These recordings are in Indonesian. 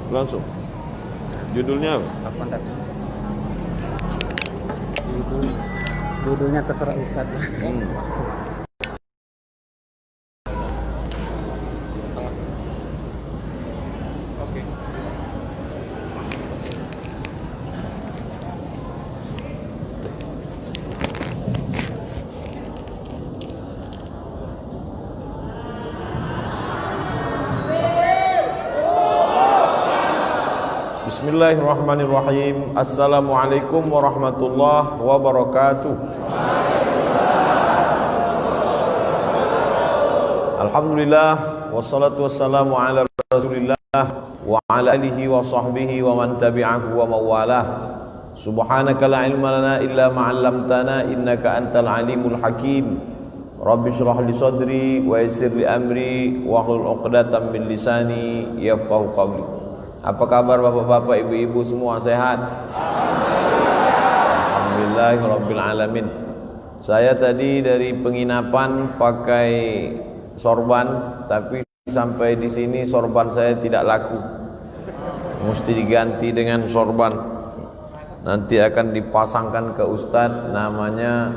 Langsung. Judulnya apa? Telepon tapi. Judulnya terserah Ustaz. Oke. Bismillahirrahmanirrahim. Assalamualaikum warahmatullahi wabarakatuh. Alhamdulillah wassalatu wassalamu ala Rasulillah wa ala alihi wa sahbihi wa man tabi'ahu wa mawalah. Subhanaka la ilma lana illa ma 'allamtana innaka antal alimul hakim. Rabbi shrah li sadri wa yassir li amri wa hlul 'uqdatam min lisani yafqahu qawli. Apa kabar bapak-bapak, ibu-ibu semua sehat? Alhamdulillahirabbil alamin. Saya tadi dari penginapan pakai sorban, tapi sampai di sini sorban saya tidak laku. Mesti diganti dengan sorban. Nanti akan dipasangkan ke Ustadz, namanya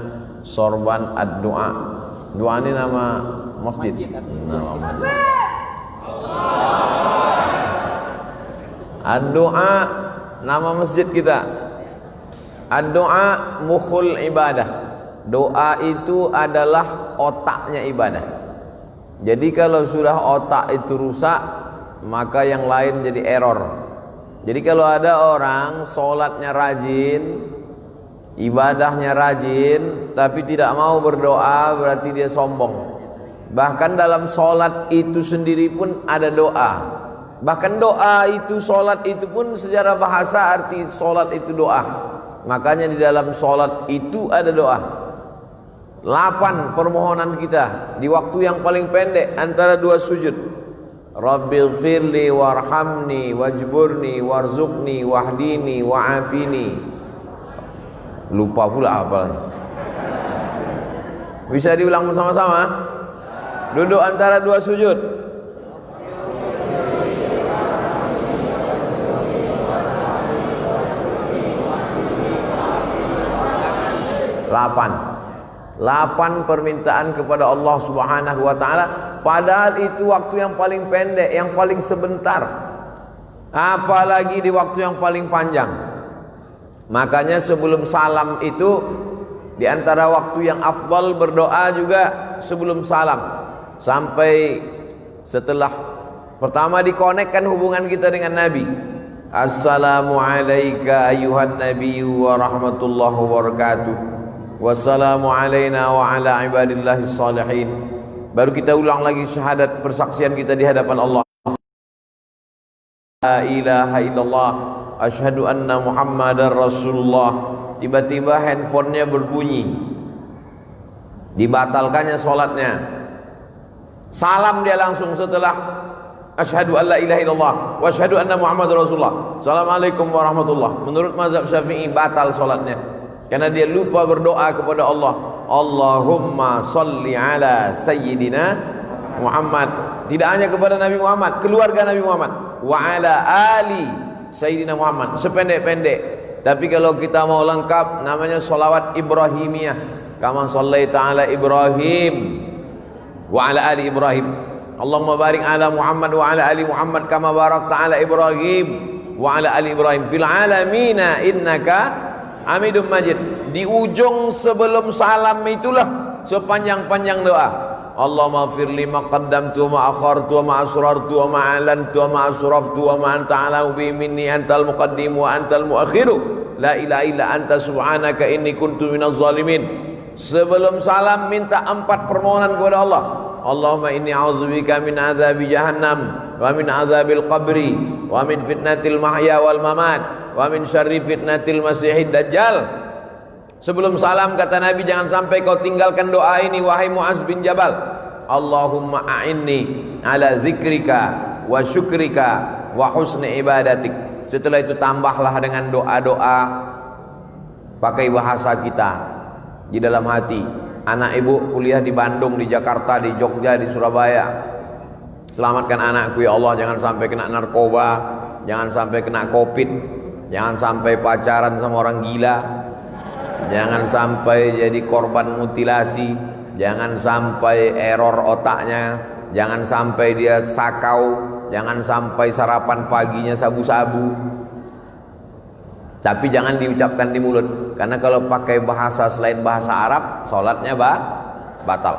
sorban ad-du'a. Doa ini nama masjid. Nama masjid. Ad-du'a nama masjid kita. Ad-du'a mukhul ibadah. Doa itu adalah otaknya ibadah. Jadi kalau sudah otak itu rusak, maka yang lain jadi error. Jadi kalau ada orang sholatnya rajin, ibadahnya rajin, tapi tidak mau berdoa, berarti dia sombong. Bahkan dalam sholat itu sendiri pun ada doa. Bahkan doa itu, sholat itu pun secara bahasa arti sholat itu doa. Makanya di dalam sholat itu ada doa. 8 permohonan kita di waktu yang paling pendek antara 2 sujud. Rabbighfirli warhamni wajburni warzuqni wahdini wa'afini. Lupa pula apa. Bisa diulang bersama-sama? Duduk antara 2 sujud. 8 permintaan kepada Allah Subhanahu wa taala, padahal itu waktu yang paling pendek, yang paling sebentar. Apalagi di waktu yang paling panjang. Makanya sebelum salam itu di antara waktu yang afdal berdoa juga sebelum salam. Sampai setelah pertama dikonekkan hubungan kita dengan Nabi. Assalamu alayka ayuhan nabiyyu wa rahmatullahi wa barakatuh. Wassalamu alayna wa ala ibadillahi salihin. Baru kita ulang lagi syahadat persaksian kita di hadapan Allah. La ilaha illallah asyhadu anna muhammadar rasulullah. Tiba-tiba handphonenya berbunyi, dibatalkannya sholatnya. Salam dia langsung setelah asyhadu an la ilaha illallah wa asyhadu anna muhammadar rasulullah. Assalamualaikum warahmatullah. Menurut mazhab Syafi'i batal sholatnya, karena dia lupa berdoa kepada Allah. Allahumma salli ala sayyidina Muhammad. Tidak hanya kepada Nabi Muhammad, keluarga Nabi Muhammad. Wa ala ali sayyidina Muhammad. Sependek-pendek. Tapi kalau kita mau lengkap, namanya sholawat Ibrahimiyah. Kama sallaita ala Ibrahim wa ala ali Ibrahim. Allahumma barik ala Muhammad wa ala ali Muhammad kama barakta ala Ibrahim wa ala ali Ibrahim fil alamina innaka Hamidum Majid. Di ujung sebelum salam itulah sepanjang-panjang doa. Allahumma firli ma qaddamtu wa ma akhartu wa ma asrartu wa ma alantu wa ma asraftu wa ma anta alau bi minni antal muqaddim wa antal muakhiru. La ilaha illa anta subhanaka inni kuntu minaz zalimin. Sebelum salam minta 4 permohonan kepada Allah. Allahumma inni a'udzubika min azabi jahannam wa min azabil qabri wa min fitnatil mahya wal mamat wa min syarri fitnatil masihid dajjal. Sebelum salam kata Nabi, jangan sampai kau tinggalkan doa ini wahai Mu'az bin Jabal. Allahumma a'inni ala zikrika wa syukrika wa husni ibadatik. Setelah itu tambahlah dengan doa-doa pakai bahasa kita di dalam hati. Anak ibu kuliah di Bandung, di Jakarta, di Jogja, di Surabaya. Selamatkan anakku ya Allah, jangan sampai kena narkoba, jangan sampai kena COVID, jangan sampai pacaran sama orang gila, jangan sampai jadi korban mutilasi, jangan sampai error otaknya, jangan sampai dia sakau, jangan sampai sarapan paginya sabu-sabu. Tapi jangan diucapkan di mulut, karena kalau pakai bahasa selain bahasa Arab, sholatnya batal.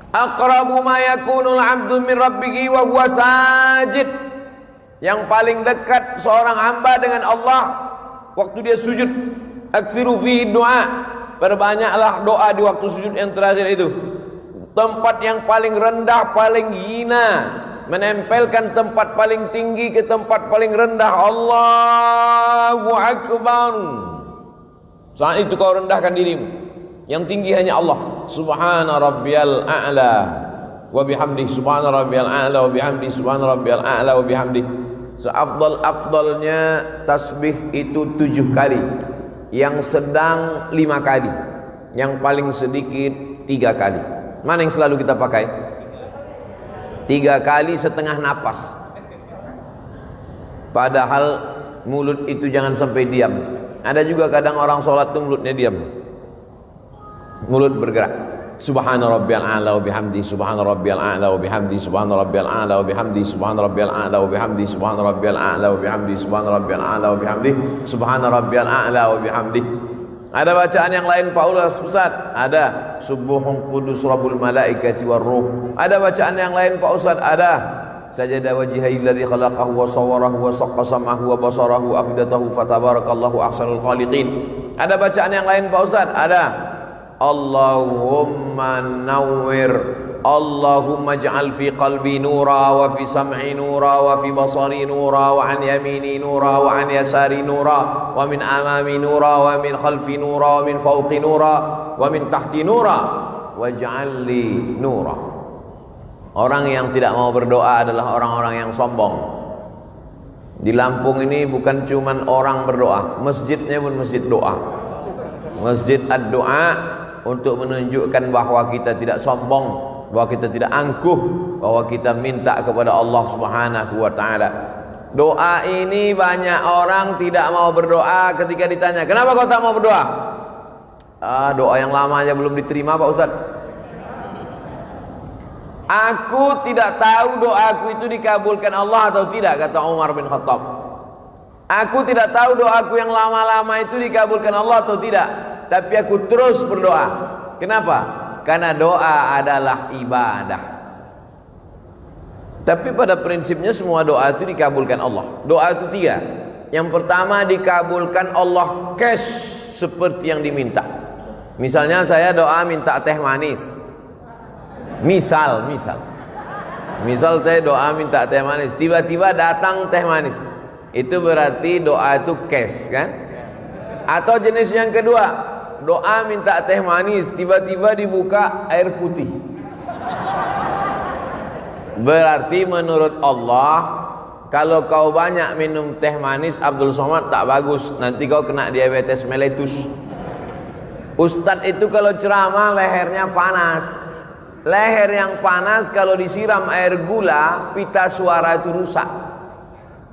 Aqrabu ma yakunul 'abdu min rabbih wa huwa sajid. Yang paling dekat seorang hamba dengan Allah waktu dia sujud. Aksiru fi doa, perbanyaklah doa di waktu sujud yang terakhir itu. Tempat yang paling rendah, paling hina, menempelkan tempat paling tinggi ke tempat paling rendah. Allahu Akbar. Saat itu kau rendahkan dirimu, yang tinggi hanya Allah. Subhana rabbiyal a'la wa bihamdi, subhana rabbiyal a'la wa bihamdi, subhana rabbiyal a'la wa bihamdi. Seafdal-afdalnya tasbih itu 7 kali, yang sedang 5 kali, yang paling sedikit 3 kali. Mana yang selalu kita pakai? 3 kali setengah napas. Padahal mulut itu jangan sampai diam. Ada juga kadang orang sholat itu mulutnya diam, mulut bergerak. Subhana rabbiyal a'la wa bihamdi, subhana rabbiyal a'la wa bihamdi, subhana rabbiyal a'la wa bihamdi, subhana rabbiyal a'la wa bihamdi, subhana rabbiyal a'la wa bihamdi, subhana rabbiyal a'la wa bihamdi, subhana rabbiyal a'la wa bihamdi. Ada bacaan yang lain Pak Ustaz? Ada. Subuhun qudus rabbul malaikati war ruh. Ada bacaan yang lain Pak Ustaz? Ada. Sajada wajhihil ladzi khalaqahu wa sawwarahu wa saqqa sam'ahu wa basarahu afidatahu fatabarakallahu ahsanul khaliqin. Ada bacaan yang lain Pak Ustaz? Ada. Allahumma nawwir, Allahumma ij'al fi qalbi nura wa fi sam'i nura wa fi basari nura wa an yamini nura wa an yasari nura wa min amami nura wa min khalfi nura wa min fawqi nura wa min tahti nura waj'al li nura. Orang yang tidak mau berdoa adalah orang-orang yang sombong. Di Lampung ini bukan cuman orang berdoa, masjidnya pun masjid doa. Masjid ad-doa, untuk menunjukkan bahwa kita tidak sombong, bahwa kita tidak angkuh, bahwa kita minta kepada Allah Subhanahu wa taala. Doa ini banyak orang tidak mau berdoa. Ketika ditanya, "Kenapa kau tak mau berdoa?" Doa yang lama aja belum diterima Pak Ustaz. Aku tidak tahu doaku itu dikabulkan Allah atau tidak, kata Umar bin Khattab. Aku tidak tahu doaku yang lama-lama itu dikabulkan Allah atau tidak, tapi aku terus berdoa. Kenapa? Karena doa adalah ibadah. Tapi pada prinsipnya semua doa itu dikabulkan Allah. Doa itu 3. Yang pertama, dikabulkan Allah cash seperti yang diminta. Misalnya saya doa minta teh manis. Misal saya doa minta teh manis, tiba-tiba datang teh manis. Itu berarti doa itu cash, kan? Atau jenis yang kedua, doa minta teh manis, tiba-tiba dibuka air putih. Berarti menurut Allah, kalau kau banyak minum teh manis Abdul Somad tak bagus, nanti kau kena diabetes mellitus. Ustadz itu kalau ceramah lehernya panas. Leher yang panas kalau disiram air gula, pita suara itu rusak.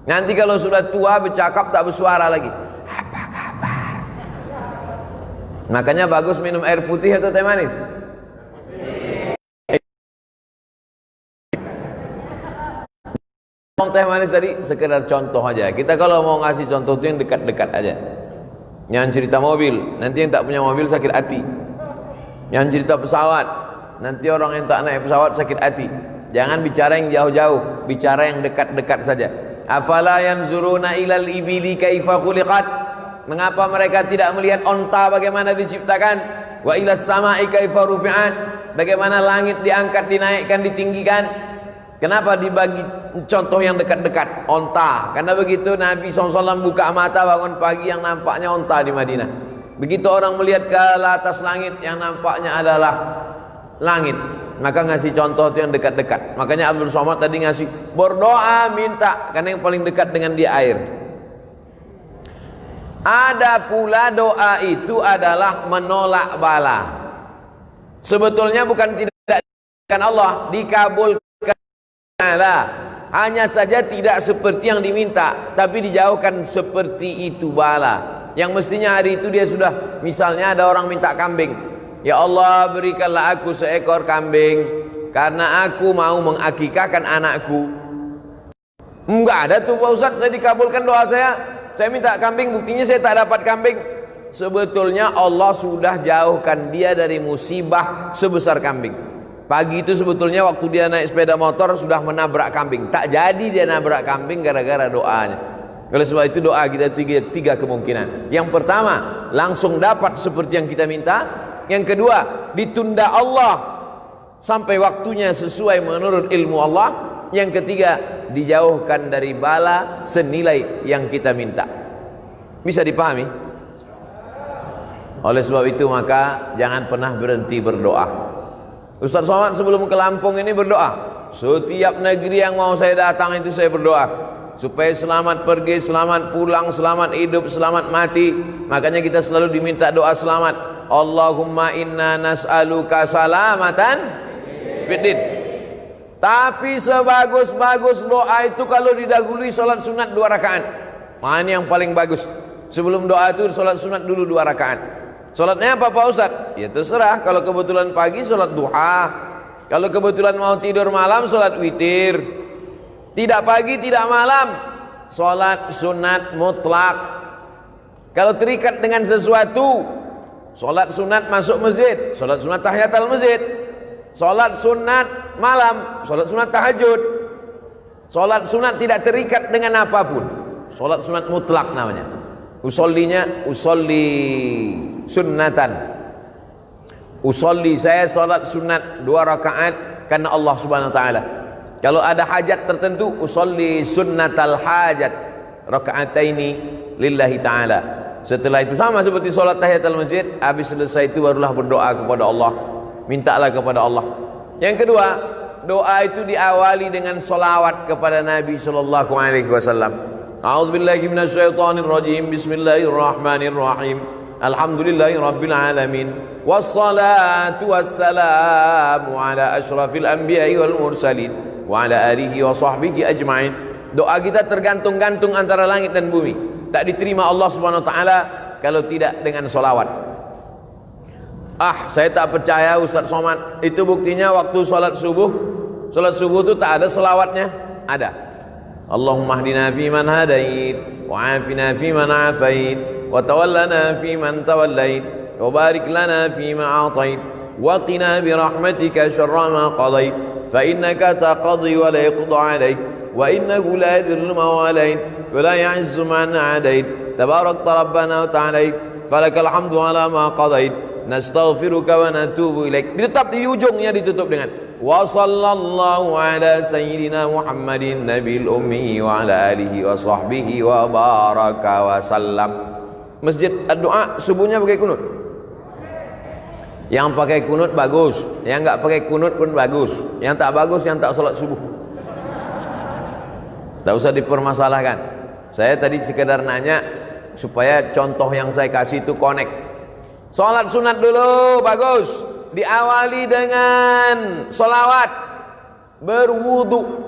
Nanti kalau sudah tua bercakap tak bersuara lagi. Apa kabar? Makanya bagus minum air putih atau teh manis? Teh manis tadi sekedar contoh aja. Kita kalau mau ngasih contoh itu yang dekat-dekat aja. Yang cerita mobil, nanti yang tak punya mobil sakit hati. Yang cerita pesawat, nanti orang yang tak naik pesawat sakit hati. Jangan bicara yang jauh-jauh, bicara yang dekat-dekat saja. Afala yanzuruna ilal ibili kaifa khuliqat? Mengapa mereka tidak melihat onta bagaimana diciptakan? Wa ilas sama'i kaifa rufi'at? Bagaimana langit diangkat, dinaikkan, ditinggikan? Kenapa dibagi contoh yang dekat-dekat? Onta. Karena begitu Nabi SAW buka mata bangun pagi, yang nampaknya onta di Madinah. Begitu orang melihat ke atas langit, yang nampaknya adalah langit. Maka ngasih contoh itu yang dekat-dekat. Makanya Abdul Somad tadi ngasih berdoa minta, karena yang paling dekat dengan dia air. Ada pula doa itu adalah menolak bala. Sebetulnya bukan tidak dikabulkan Allah, dikabulkan. hanya saja tidak seperti yang diminta, tapi dijauhkan seperti itu bala. Yang mestinya hari itu dia sudah, misalnya ada orang minta kambing, ya Allah berikanlah aku seekor kambing karena aku mau mengakikahkan anakku. Enggak ada tuh Pak Ustadz, saya dikabulkan doa saya minta kambing, buktinya saya tak dapat kambing. Sebetulnya Allah sudah jauhkan dia dari musibah sebesar kambing. Pagi itu sebetulnya waktu dia naik sepeda motor sudah menabrak kambing. Tak jadi dia nabrak kambing gara-gara doanya. Oleh sebab itu doa kita tiga kemungkinan. Yang pertama, langsung dapat seperti yang kita minta. Yang kedua, ditunda Allah sampai waktunya sesuai menurut ilmu Allah. Yang ketiga, dijauhkan dari bala senilai yang kita minta. Bisa dipahami? Oleh sebab itu maka jangan pernah berhenti berdoa. Ustaz Somad sebelum ke Lampung ini berdoa, setiap negeri yang mau saya datang itu saya berdoa supaya selamat pergi, selamat pulang, selamat hidup, selamat mati. Makanya kita selalu diminta doa selamat. Allahumma inna nas'aluka salamatan fiddin. Tapi sebagus-bagus doa itu kalau didahului salat sunat 2 rakaat. Ini yang paling bagus. Sebelum doa itu salat sunat dulu 2 rakaat. Salatnya apa Pak Ustaz? Ya terserah. Kalau kebetulan pagi salat duha, kalau kebetulan mau tidur malam salat witir. Tidak pagi tidak malam salat sunat mutlak. Kalau terikat dengan sesuatu, salat sunat masuk masjid, salat sunat tahiyatul masjid, salat sunat malam, salat sunat tahajud. Salat sunat tidak terikat dengan apapun, salat sunat mutlak namanya. Usollinya usolli sunnatan. Usolli, saya salat sunat 2 rakaat karena Allah Subhanahu wa taala. Kalau ada hajat tertentu, usolli sunnatal hajat rakaataini lillahi taala. Setelah itu sama seperti salat tahiyatul masjid, habis selesai itu barulah berdoa kepada Allah. Mintalah kepada Allah. Yang kedua, doa itu diawali dengan salawat kepada Nabi sallallahu alaihi wasallam. A'udzubillahi minasyaitonir rajim. Bismillahirrahmanirrahim. Alhamdulillahi rabbil alamin. Wassalatu wassalamu ala asyrafil anbiya'i wal mursalin wa ala alihi wa sahbihi ajma'in. Doa kita tergantung-gantung antara langit dan bumi. Tak diterima Allah Subhanahu wa taala kalau tidak dengan salawat. Saya tak percaya Ustaz Somad. Itu buktinya waktu salat subuh. Salat subuh itu tak ada salawatnya. Ada. Allahumma hdina fi man hadait wa afina fi man afait wa tawallana fi man tawallait wa barik lana fi ma atait wa qina bi rahmatika syarra ma qadait fa innaka taqdi wa la yuqda alayk wa innahu la yadhillu man walait wa la ya'izzu man adait tabarakta rabbana wa ta'alait falakal hamdu ala ma qadait nastaghfiruka wa natubu ilaik. Tetap di ujungnya ditutup dengan wa sallallahu ala sayyidina Muhammadin nabil ummi wa ala alihi wa sahbihi wa baraka wa sallam. Masjid doa subuhnya pakai kunut. Yang pakai kunut bagus, yang enggak pakai kunut pun bagus. Yang tak bagus yang tak salat subuh. Tak usah dipermasalahkan. Saya tadi sekedar nanya supaya contoh yang saya kasih itu connect. Salat sunat dulu bagus, diawali dengan salawat, berwudu.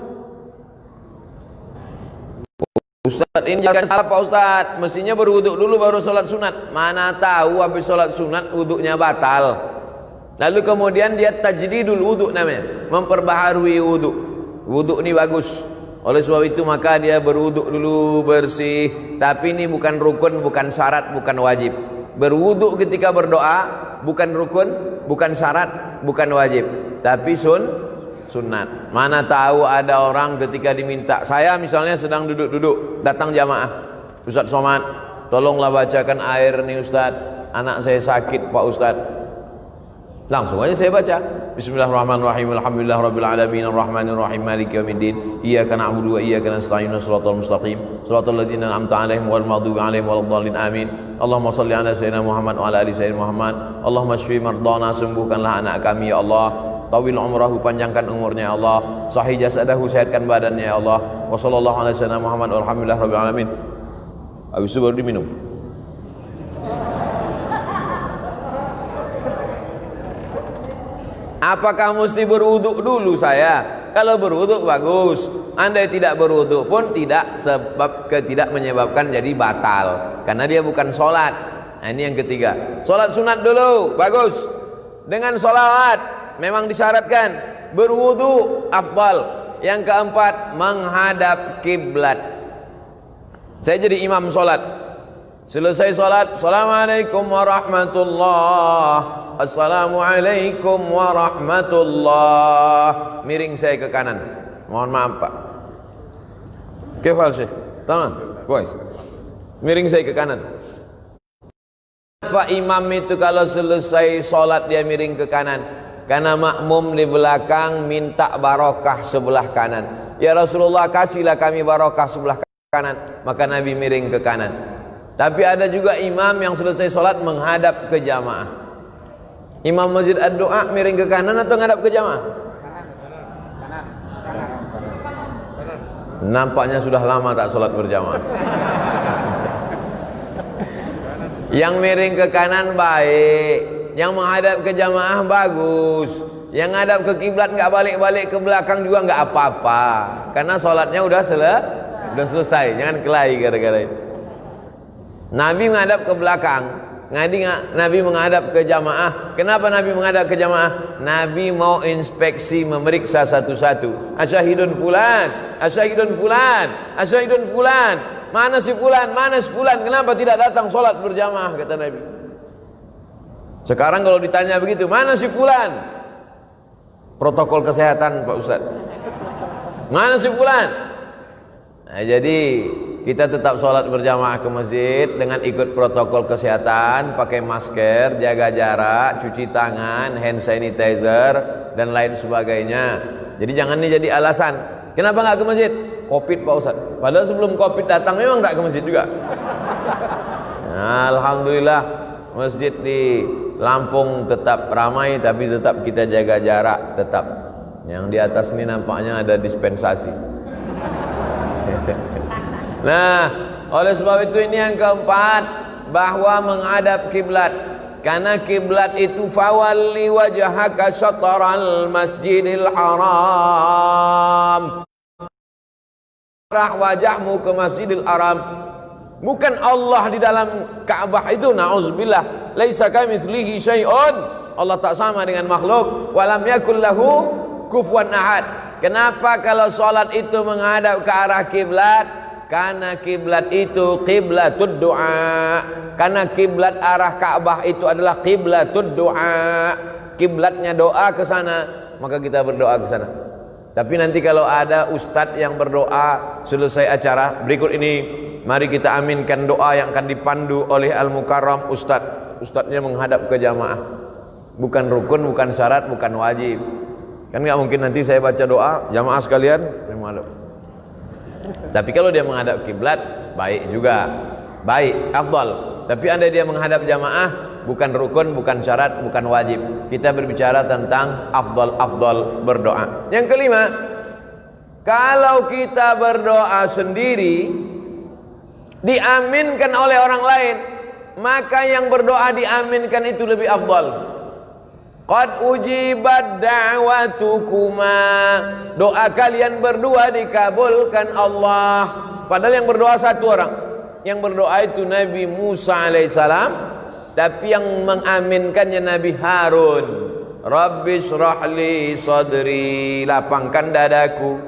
Ustaz ini jangan salah Pak Ustaz, mestinya berwudu dulu baru salat sunat. Mana tahu habis salat sunat wudunya batal. Lalu kemudian dia tajdidul wudu namanya, memperbaharui wudu. Wudu ini bagus. Oleh sebab itu maka dia berwudu dulu bersih. Tapi ini bukan rukun, bukan syarat, bukan wajib. Berwudu ketika berdoa bukan rukun, bukan syarat, bukan wajib, tapi sunat. Mana tahu ada orang ketika diminta, saya misalnya sedang duduk-duduk, datang jamaah, Ustaz Somad, tolonglah bacakan air nih Ustaz, anak saya sakit Pak Ustaz. Langsung aja saya baca. Bismillahirrahmanirrahim. Alhamdulillahirabbil alamin arrahmanirrahim maliki yaumiddin. Iyyaka na'budu wa iyyaka nasta'in. Shiratal mustaqim. Shiratal ladzina an'amta 'alaihim ghairil maghdubi 'alaihim waladdallin. Amin. Allahumma shalli ala sayyidina Muhammad wa ala ali sayyidina Muhammad. Allahumma shfi mardana, sembuhkanlah anak kami ya Allah. Tawil umrahu, panjangkan umurnya ya Allah. Sahih jasadahu, sehatkan badannya ya Allah. Wa sallallahu ala sayyidina Muhammad walhamdulillahirabbil alamin. Habis itu baru diminum. Apakah mesti berwuduk dulu saya? Kalau berwuduk bagus. Andai tidak berwuduk pun tidak menyebabkan jadi batal, karena dia bukan sholat. Nah, ini yang ketiga. Sholat sunat dulu bagus. Dengan sholawat memang disyaratkan. Berwuduk afdal. Yang keempat, menghadap kiblat. Saya jadi imam sholat. Selesai sholat, assalamualaikum warahmatullah. Assalamualaikum warahmatullah. Miring saya ke kanan. Mohon maaf Pak. Kefal Syekh. Tamam. Kuais. Miring saya ke kanan. Pak imam itu kalau selesai sholat dia miring ke kanan? Karena makmum di belakang minta barokah sebelah kanan. Ya Rasulullah, kasihlah kami barokah sebelah kanan. Maka Nabi miring ke kanan. Tapi ada juga imam yang selesai sholat menghadap ke jamaah. Imam masjid ad-doa miring ke kanan atau ngadap ke jamaah? Kanan. Nampaknya sudah lama tak sholat berjamaah. Yang miring ke kanan baik, yang menghadap ke jamaah bagus. Yang ngadap ke kiblat nggak balik-balik ke belakang juga nggak apa-apa, karena sholatnya udah selesai. Jangan kelahi gara-gara itu. Nabi menghadap ke belakang. Nabi menghadap ke jamaah. Kenapa Nabi menghadap ke jamaah? Nabi mau inspeksi, memeriksa satu-satu. Asyahidun fulan, asyahidun fulan, asyahidun fulan. Mana si fulan, mana si fulan? Kenapa tidak datang sholat berjamaah? Kata Nabi. Sekarang kalau ditanya begitu, mana si fulan? Protokol kesehatan Pak Ustaz. Mana si fulan? Nah, jadi kita tetap sholat berjamaah ke masjid dengan ikut protokol kesehatan, pakai masker, jaga jarak, cuci tangan, hand sanitizer, dan lain sebagainya. Jadi jangan ini jadi alasan. Kenapa nggak ke masjid? Covid Pak Ustaz. Padahal sebelum Covid datang memang nggak ke masjid juga. Nah, alhamdulillah masjid di Lampung tetap ramai, tapi tetap kita jaga jarak tetap. Yang di atas ini nampaknya ada dispensasi. Nah, oleh sebab itu ini yang keempat, bahwa menghadap kiblat. Karena kiblat itu fawalli wajhaka syatral masjidil haram. Arah wajahmu ke Masjidil Haram. Bukan Allah di dalam Ka'bah itu, na'udzubillah. Laisa kamitslihi syai'un. Allah tak sama dengan makhluk. Walam yakul lahu kufuwan ahad. Kenapa kalau sholat itu menghadap ke arah kiblat? Karena kiblat itu qiblatud doa. Karena kiblat arah Ka'bah itu adalah qiblatud doa. Kiblatnya doa ke sana, maka kita berdoa ke sana. Tapi nanti kalau ada ustadz yang berdoa selesai acara berikut ini, mari kita aminkan doa yang akan dipandu oleh Al-Mukarram Ustadz. Ustadznya menghadap ke jamaah. Bukan rukun, bukan syarat, bukan wajib. Kan nggak mungkin nanti saya baca doa, jamaah sekalian menghadap. Tapi kalau dia menghadap kiblat, baik juga, baik, afdal. Tapi andai dia menghadap jamaah, bukan rukun, bukan syarat, bukan wajib. Kita berbicara tentang afdal berdoa. Yang kelima, kalau kita berdoa sendiri diaminkan oleh orang lain, maka yang berdoa diaminkan itu lebih afdal. Qad ujibat da'watukuma, doa kalian berdua dikabulkan Allah. Padahal yang berdoa satu orang. Yang berdoa itu Nabi Musa alaihissalam, tapi yang mengaminkannya Nabi Harun. Rabbi shrahli sadri, lapangkan dadaku.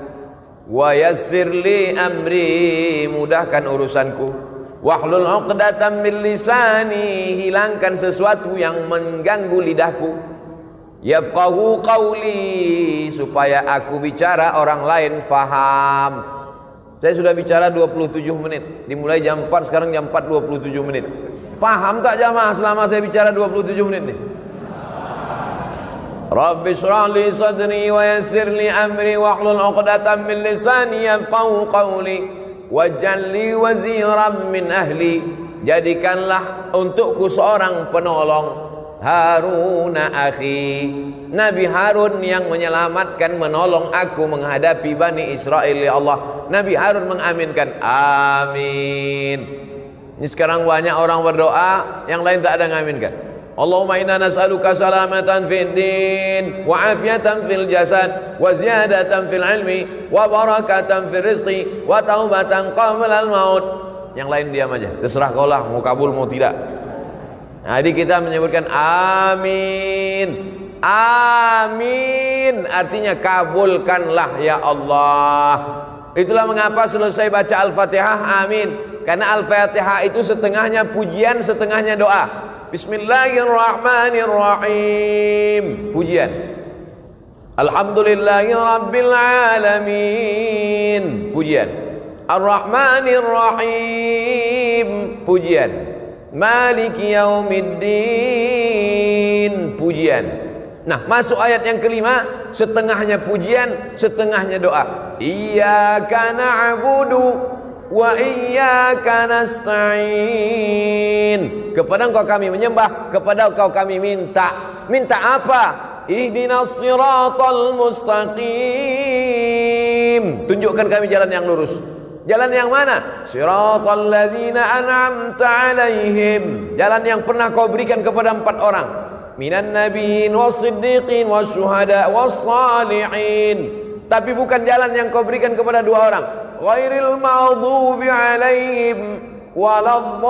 Wa yassirli amri, mudahkan urusanku. Wahlul 'uqdatam min lisani, hilangkan sesuatu yang mengganggu lidahku. Yafqahu qawli, supaya aku bicara orang lain faham. Saya sudah bicara 27 menit. Dimulai jam 4, sekarang jam 4 27 menit. Paham tak jamaah selama saya bicara 27 menit nih? Rabbi shrah li sadri wa yassir li amri wahlul 'uqdatam min lisani yafqahu qawli waj'al li waziran min ahli, jadikanlah untukku seorang penolong, Haruna akhi, Nabi Harun yang menyelamatkan, menolong aku menghadapi Bani Israel. Ya Allah, Nabi Harun mengaminkan, amin. Ini sekarang banyak orang berdoa, yang lain tak ada mengaminkan. Allahumma inna nas'aluka salamatan fid din wa afiyatan fil jasad wa ziyadatan fil ilmi wa barakatan fil rizqi wa taubatan qabla al maut. Yang lain diam aja, terserah kau lah mau kabul mau tidak. Nah, jadi kita menyebutkan amin. Amin artinya kabulkanlah ya Allah. Itulah mengapa selesai baca Al-Fatihah amin, karena Al-Fatihah itu setengahnya pujian, setengahnya doa. Bismillahirrahmanirrahim, pujian. Alhamdulillahirabbil alamin, pujian. Ar-Rahmanirrahim, pujian. Maliki yaumiddin, pujian. Nah, masuk ayat yang kelima, setengahnya pujian, setengahnya doa. Iyyaka na'budu wa iyyaka nasta'in. Kepada Engkau kami menyembah, kepada Engkau kami minta. Minta apa? Ihdinas siratal mustaqim. Tunjukkan kami jalan yang lurus. Jalan yang mana? Siratal ladzina an'amta 'alaihim. Jalan yang pernah Kau berikan kepada 4 orang. Minan nabiyyin was-siddiqin was-syuhada was-salihin. Tapi bukan jalan yang Kau berikan kepada 2 orang. Ghairil maghdubi 'alaihim waladdallin.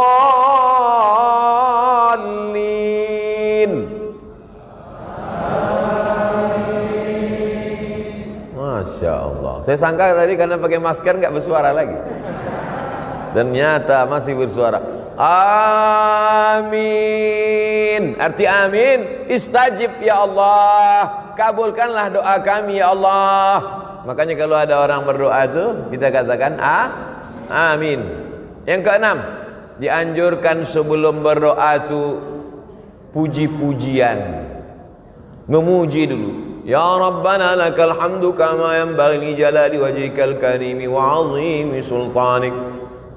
Masya Allah. Saya sangka tadi karena pakai masker nggak bersuara lagi. Ternyata masih bersuara. Amin. Arti amin, istajib ya Allah. Kabulkanlah doa kami ya Allah. Makanya kalau ada orang berdoa itu kita katakan amin. Yang keenam, dianjurkan sebelum berdoa itu puji-pujian. Memuji dulu. Ya Rabbana lakal hamdu kama yanbaghi li jalali wajhikal karimi wa 'azimi sultanik.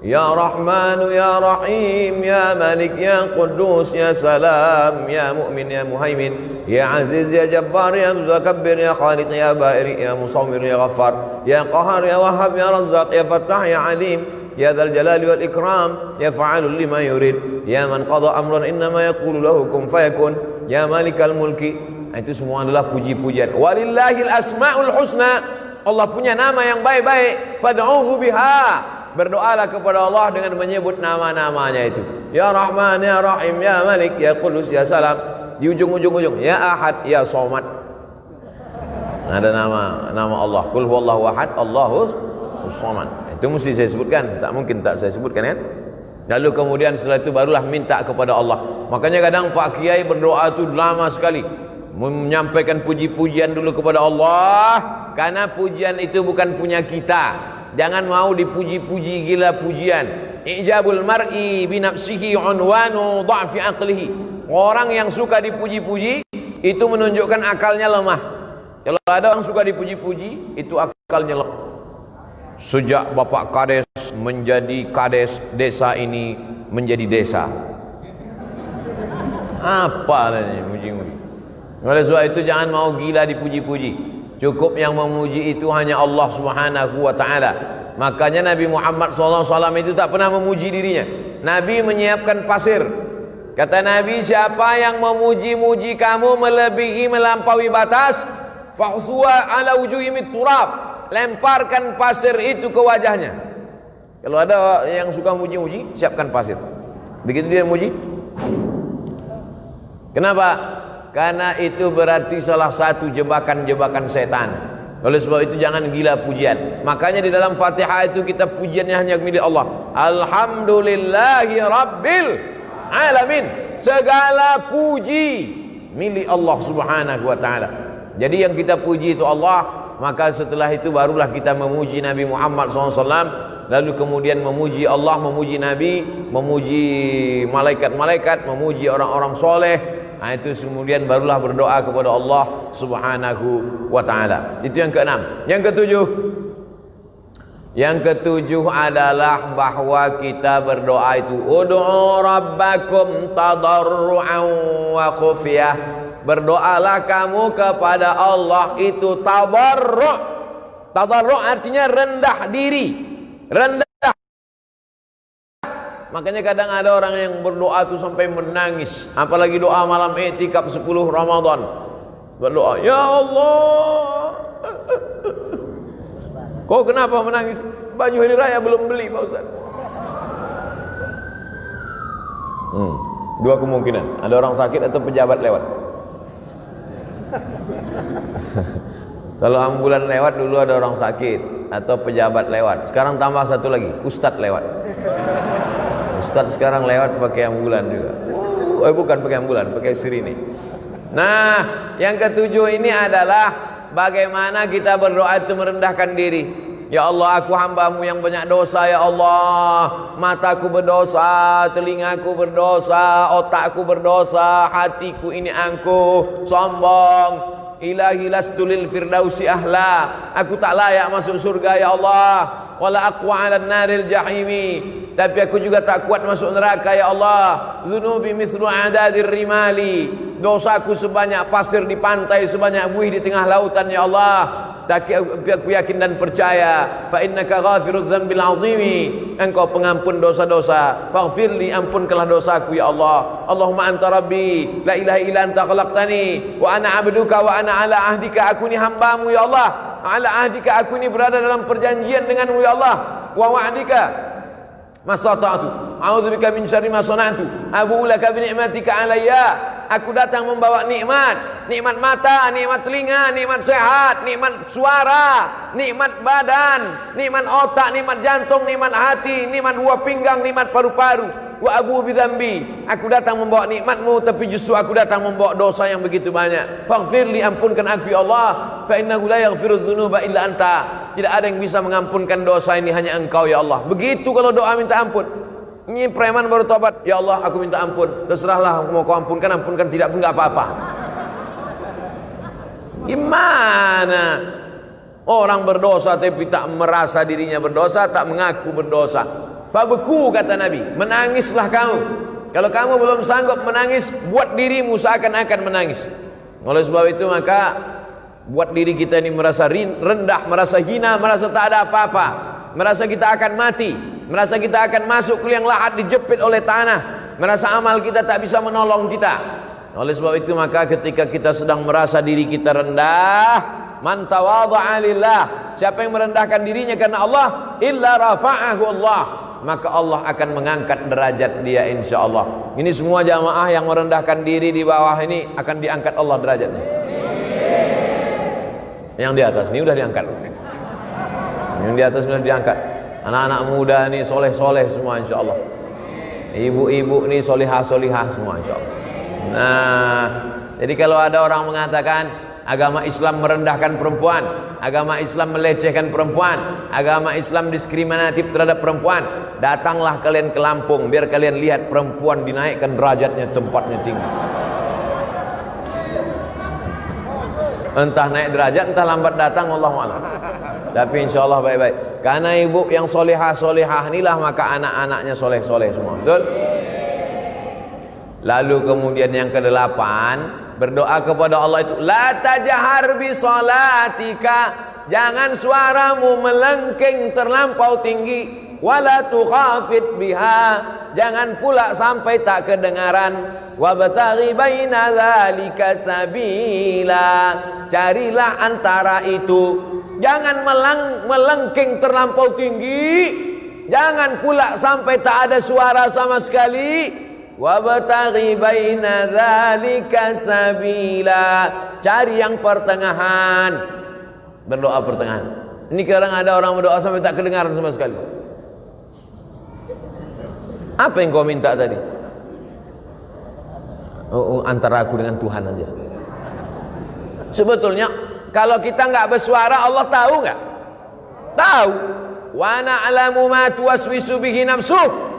Ya Rahmanu ya Rahim ya Malik ya Quddus ya Salam ya Mu'min ya Muhaimin ya Aziz ya Jabbar ya Mutakabbir ya Khaliq ya Ba'iri ya Musawwir ya Ghaffar ya Qahar ya Wahhab ya Razzaq ya Fattah ya Alim ya Dzal Jalali wal Ikram ya Fa'alul lima yurid ya man qada amran innama yaqulu lahu kun fayakun ya Malikal Mulki. Itu semua adalah puji-pujian. Walillahil asmaul husna. Allah punya nama yang baik-baik. Fad'uhu biha. Berdoalah kepada Allah dengan menyebut nama-namanya itu. Ya Rahman, Ya Rahim, Ya Malik, Ya Qudus, Ya Salam. Di ujung-ujung Ya Ahad, Ya Somad. Ada nama Allah. Qul huwallahu ahad, Allahus samad. Itu mesti saya sebutkan. Tak mungkin tak saya sebutkan kan? Lalu kemudian setelah itu barulah minta kepada Allah. Makanya kadang Pak Kiai berdoa itu lama sekali. Menyampaikan puji-pujian dulu kepada Allah, karena pujian itu bukan punya kita. Jangan mau dipuji-puji gila pujian. Ijabul mar'i bi nafsihi unwanu dha'fi aqlihi. Orang yang suka dipuji-puji itu menunjukkan akalnya lemah. Kalau ada orang suka dipuji-puji, itu akalnya lemah. Sejak Bapak Kades menjadi Kades, desa ini menjadi desa. Apa ini puji-puji? Oleh sebab itu jangan mau gila dipuji-puji. Cukup yang memuji itu hanya Allah Subhanahu wa ta'ala. Makanya Nabi Muhammad SAW itu tak pernah memuji dirinya. Nabi menyiapkan pasir. Kata Nabi, siapa yang memuji-muji kamu melebihi melampaui batas, fahsuwa ala wujuhimit turab. Lemparkan pasir itu ke wajahnya. Kalau ada yang suka muji-muji, siapkan pasir. Begitu dia muji. Kenapa? Karena itu berarti salah satu jebakan-jebakan setan. Oleh sebab itu jangan gila pujian. Makanya di dalam Fatihah itu kita pujiannya hanya milik Allah. Alhamdulillahi Rabbil Alamin. Segala puji milik Allah Subhanahu wa ta'ala. Jadi yang kita puji itu Allah. Maka setelah itu barulah kita memuji Nabi Muhammad SAW. Lalu kemudian memuji Allah, memuji Nabi, memuji malaikat-malaikat, memuji orang-orang soleh. Nah, itu kemudian barulah berdoa kepada Allah Subhanahu wa ta'ala. Itu yang keenam. Yang ketujuh adalah bahwa kita berdoa itu ud'u rabbakum tadarru'an wa khufyah. Berdoalah kamu kepada Allah itu tadarru'. Tadarru' artinya rendah diri. Rendah Makanya kadang ada orang yang berdoa tuh sampai menangis. Apalagi doa malam i'tikaf 10 Ramadan. Berdoa, ya Allah. Kau kenapa menangis? Baju hari raya belum beli Pak Ustaz. Dua kemungkinan, ada orang sakit atau pejabat lewat. Kalau ambulan lewat dulu ada orang sakit atau pejabat lewat. Sekarang tambah satu lagi, ustadz lewat. Ustadz sekarang lewat pakai ambulan juga. Bukan pakai ambulan, pakai sirine. Nah, yang ketujuh ini adalah bagaimana kita berdoa itu merendahkan diri. Ya Allah, aku hambamu yang banyak dosa. Ya Allah, mataku berdosa, telingaku berdosa, otakku berdosa, hatiku ini angkuh, sombong. Ilahi lastu lil firdausi ahla. Aku tak layak masuk surga ya Allah. Wala aqwa 'alan naril jahimi. Tapi aku juga tak kuat masuk neraka ya Allah. Dzunubi mithlu adadir rimali. Dosaku sebanyak pasir di pantai, sebanyak buih di tengah lautan ya Allah. Tapi aku yakin dan percaya, fa innaka ghafirudz dzambil 'azimi. Engkau pengampun dosa-dosa. Faghfirli, ampunkanlah dosaku ya Allah. Allahumma anta rabbi, la ilaha illa anta khalaqtani wa ana 'abduka wa ana ala ahdika. Aku ni hambamu ya Allah. Ala ahdika, aku ni berada dalam perjanjian denganmu ya Allah. Wa wa'dika mastata'tu. A'udzubika min syarri ma sana'tu. Abu'u laka bi ni'matika alayya. Aku datang membawa nikmat, nikmat mata, nikmat telinga, nikmat sehat, nikmat suara, nikmat badan, nikmat otak, nikmat jantung, nikmat hati, nikmat buah pinggang, nikmat paru-paru. Wa abu bidzambi. Aku datang membawa nikmatmu, tapi justru aku datang membawa dosa yang begitu banyak. Faghfirli, ampunkan aku ya Allah. Fa innahu la yaghfirudz dzunuba illa anta. Tidak ada yang bisa mengampunkan dosa ini, hanya Engkau ya Allah. Begitu kalau doa minta ampun. Ini preman baru tobat, ya Allah aku minta ampun. Terserahlah, mau kau ampunkan, ampunkan, tidak pun enggak apa-apa. Gimana orang berdosa tapi tak merasa dirinya berdosa, tak mengaku berdosa. Fabeku, kata Nabi, menangislah kamu. Kalau kamu belum sanggup menangis, buat dirimu seakan-akan menangis. Oleh sebab itu maka buat diri kita ini merasa rendah, merasa hina, merasa tak ada apa-apa, merasa kita akan mati, merasa kita akan masuk ke liang lahat dijepit oleh tanah, merasa amal kita tak bisa menolong kita. Oleh sebab itu maka ketika kita sedang merasa diri kita rendah, man tawadha'a lillah, siapa yang merendahkan dirinya karena Allah, illa rafa'ahu Allah, maka Allah akan mengangkat derajat dia insyaallah. Ini semua jamaah yang merendahkan diri di bawah ini akan diangkat Allah derajatnya. Yang di atas ini udah diangkat. Yang di atas sudah diangkat. Anak-anak muda nih soleh-soleh semua insyaallah. Ibu-ibu nih solihah-solihah semua insyaallah. Nah, jadi kalau ada orang mengatakan agama Islam merendahkan perempuan, agama Islam melecehkan perempuan, agama Islam diskriminatif terhadap perempuan, datanglah kalian ke Lampung biar kalian lihat perempuan dinaikkan derajatnya, tempatnya tinggi. Entah naik derajat, entah lambat datang, wallahu a'lam. Tapi insyaallah baik-baik. Karena ibu yang solehah-solehah inilah maka anak-anaknya soleh-soleh semua. Betul? Lalu kemudian yang ke-8, berdoa kepada Allah itu la tajhar bi salatika, jangan suaramu melengking terlampau tinggi, wala tukhafit biha, jangan pula sampai tak kedengaran, wabtaghi baina dzalika sabila, carilah antara itu, jangan melengking terlampau tinggi, jangan pula sampai tak ada suara sama sekali. Wabtaghi baina dzalika sabila, cari yang pertengahan. Berdoa pertengahan. Ini kadang ada orang berdoa sampai tak kedengaran sama sekali. Apa yang kau minta tadi? Antara aku dengan Tuhan aja. Sebetulnya kalau kita nggak bersuara, Allah tahu nggak? Tahu. Wa na'lamu ma tuwaswisu bihi nafsuh.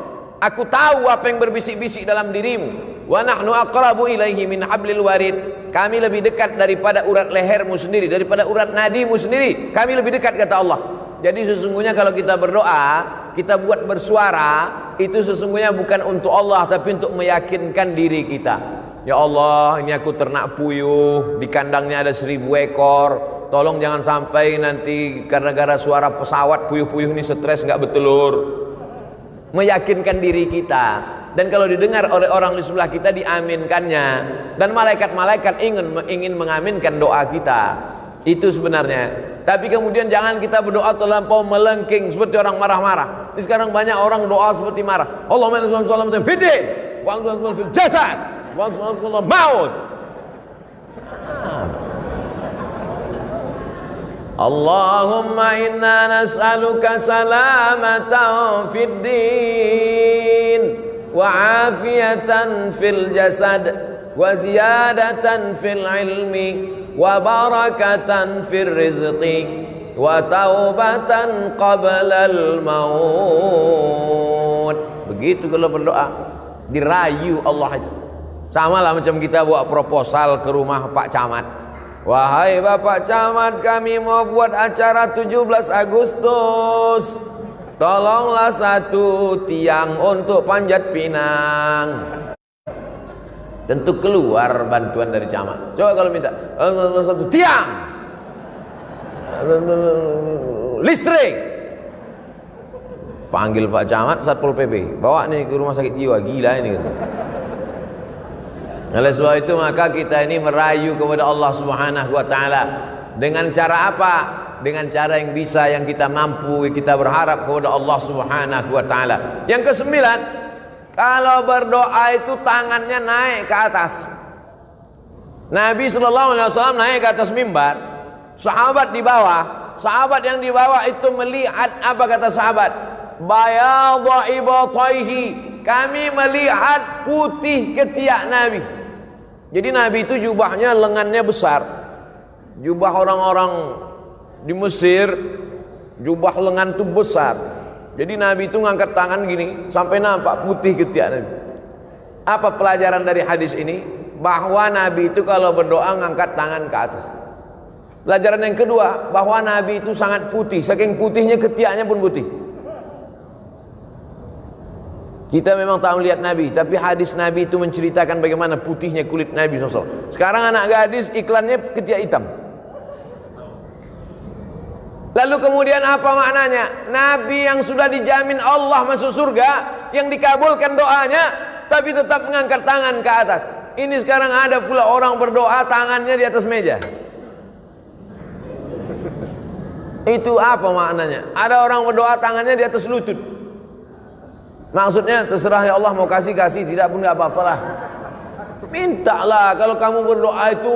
Aku tahu apa yang berbisik-bisik dalam dirimu. Wa nahnu aqrabu ilaihi min hablil warid. Kami lebih dekat daripada urat lehermu sendiri, daripada urat nadimu sendiri. Kami lebih dekat, kata Allah. Jadi sesungguhnya kalau kita berdoa, kita buat bersuara, itu sesungguhnya bukan untuk Allah, tapi untuk meyakinkan diri kita. Ya Allah, ini aku ternak puyuh, di kandangnya ada 1000 ekor. Tolong jangan sampai nanti gara-gara suara pesawat puyuh-puyuh ini stres nggak bertelur. meyakinkan diri kita, dan kalau didengar oleh orang di sebelah kita diaminkannya, dan malaikat-malaikat ingin mengaminkan doa kita. Itu sebenarnya. Tapi kemudian jangan kita berdoa terlampau melengking seperti orang marah-marah. Ini sekarang banyak orang doa seperti marah. Allahumma salli ala Muhammad fid-din wa ala fil jasad wa ala maut. Allahumma inna nas'aluka salamatan fid-din wa afiyatan fil jasad wa ziyadatan fil ilmi wa barakatan fir rizqi wa taubatan qablal maut. Begitu kalau berdoa dirayu Allah itu. Sama lah macam kita buat proposal ke rumah Pak Camat. Wahai Bapak Camat, kami mau buat acara 17 Agustus. Tolonglah satu tiang untuk Panjat Pinang. Tentu keluar bantuan dari camat. Coba kalau minta satu tiang, listrik, panggil Pak Camat, Satpol PP, bawa nih ke rumah sakit jiwa, gila ini gitu. Oleh sebab itu maka kita ini merayu kepada Allah Subhanahu wa taala. Dengan cara apa? Dengan cara yang bisa, yang kita mampu, kita berharap kepada Allah Subhanahu wa taala. Yang kesembilan, kalau berdoa itu tangannya naik ke atas. Nabi SAW naik ke atas mimbar, sahabat di bawah. Sahabat yang di bawah itu melihat, apa kata sahabat? Bayadha ibataihi, kami melihat putih ketiak Nabi. Jadi Nabi itu jubahnya lengannya besar. Jubah orang-orang di Mesir, jubah lengan itu besar. Jadi Nabi itu ngangkat tangan gini sampai nampak putih ketiak Nabi. Apa pelajaran dari hadis ini? Bahwa Nabi itu kalau berdoa ngangkat tangan ke atas. Pelajaran yang kedua, bahwa Nabi itu sangat putih, saking putihnya ketiaknya pun putih. Kita memang tak melihat Nabi, tapi hadis Nabi itu menceritakan bagaimana putihnya kulit Nabi SAW. Sekarang anak gadis iklannya ketiak hitam. Lalu kemudian apa maknanya? Nabi yang sudah dijamin Allah masuk surga, yang dikabulkan doanya, tapi tetap mengangkat tangan ke atas. Ini sekarang ada pula orang berdoa tangannya di atas meja. Itu apa maknanya? Ada orang berdoa tangannya di atas lutut. Maksudnya terserah ya Allah, mau kasih, tidak pun gak apa-apalah. Mintalah, kalau kamu berdoa itu